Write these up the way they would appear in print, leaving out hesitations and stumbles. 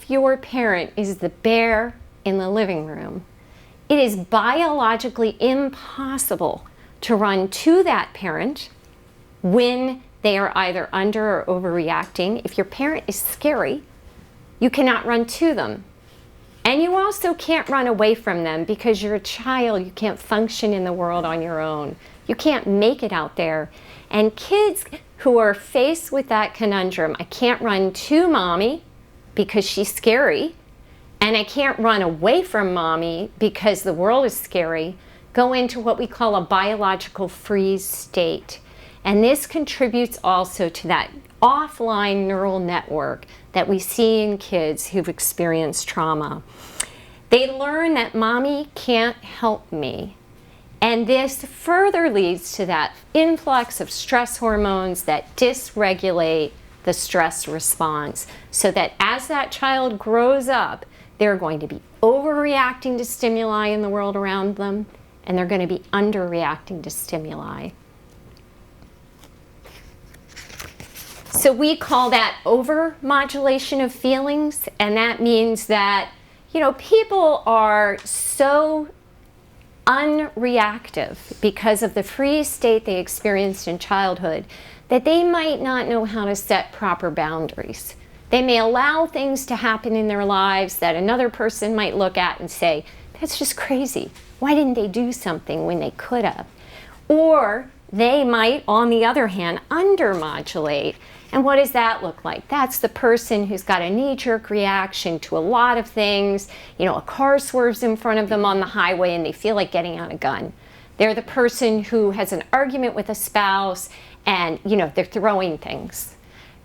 if your parent is the bear in the living room, it is biologically impossible to run to that parent when they are either under or overreacting. If your parent is scary, you cannot run to them. And you also can't run away from them because you're a child. You can't function in the world on your own. You can't make it out there. And kids who are faced with that conundrum, I can't run to mommy because she's scary, and I can't run away from mommy because the world is scary, go into what we call a biological freeze state. And this contributes also to that offline neural network that we see in kids who've experienced trauma. They learn that mommy can't help me. And this further leads to that influx of stress hormones that dysregulate the stress response, so that as that child grows up, they're going to be overreacting to stimuli in the world around them, and they're going to be underreacting to stimuli. So we call that overmodulation of feelings, and that means that, people are so unreactive because of the freeze state they experienced in childhood that they might not know how to set proper boundaries. They may allow things to happen in their lives that another person might look at and say, that's just crazy. Why didn't they do something when they could have? Or they might, on the other hand, undermodulate. And what does that look like? That's the person who's got a knee-jerk reaction to a lot of things. A car swerves in front of them on the highway and they feel like getting out a gun. They're the person who has an argument with a spouse and, they're throwing things.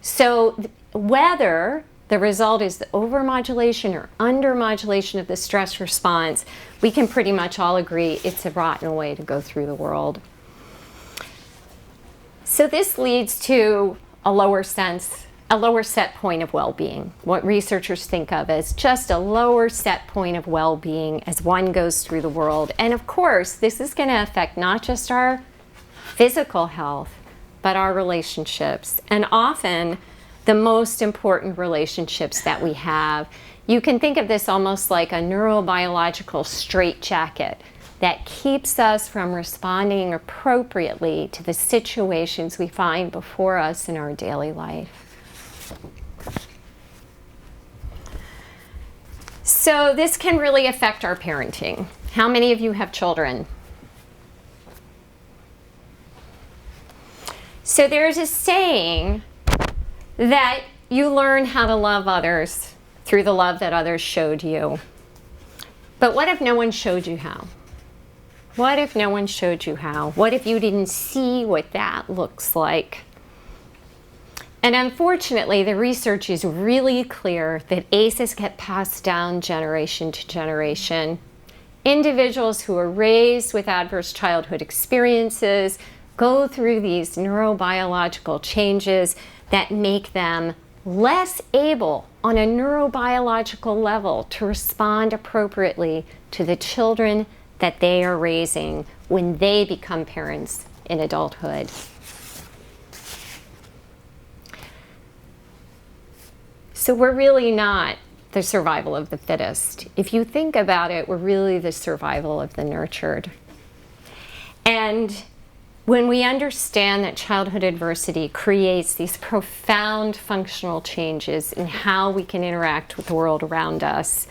So whether the result is the overmodulation or undermodulation of the stress response, we can pretty much all agree it's a rotten way to go through the world. So this leads to a lower set point of well-being, what researchers think of as just a lower set point of well-being as one goes through the world. And of course, this is going to affect not just our physical health, but our relationships. And often, the most important relationships that we have. You can think of this almost like a neurobiological straitjacket that keeps us from responding appropriately to the situations we find before us in our daily life. So this can really affect our parenting. How many of you have children? So there's a saying that you learn how to love others through the love that others showed you. But what if no one showed you how? What if no one showed you how? What if you didn't see what that looks like? And unfortunately, the research is really clear that ACEs get passed down generation to generation. Individuals who are raised with adverse childhood experiences go through these neurobiological changes that make them less able on a neurobiological level to respond appropriately to the children that they are raising when they become parents in adulthood. So we're really not the survival of the fittest. If you think about it, we're really the survival of the nurtured. And when we understand that childhood adversity creates these profound functional changes in how we can interact with the world around us,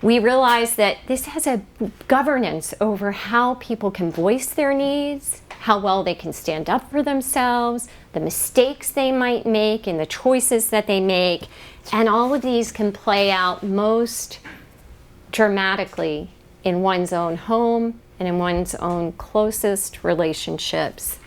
we realize that this has a governance over how people can voice their needs, how well they can stand up for themselves, the mistakes they might make and the choices that they make. And all of these can play out most dramatically in one's own home and in one's own closest relationships.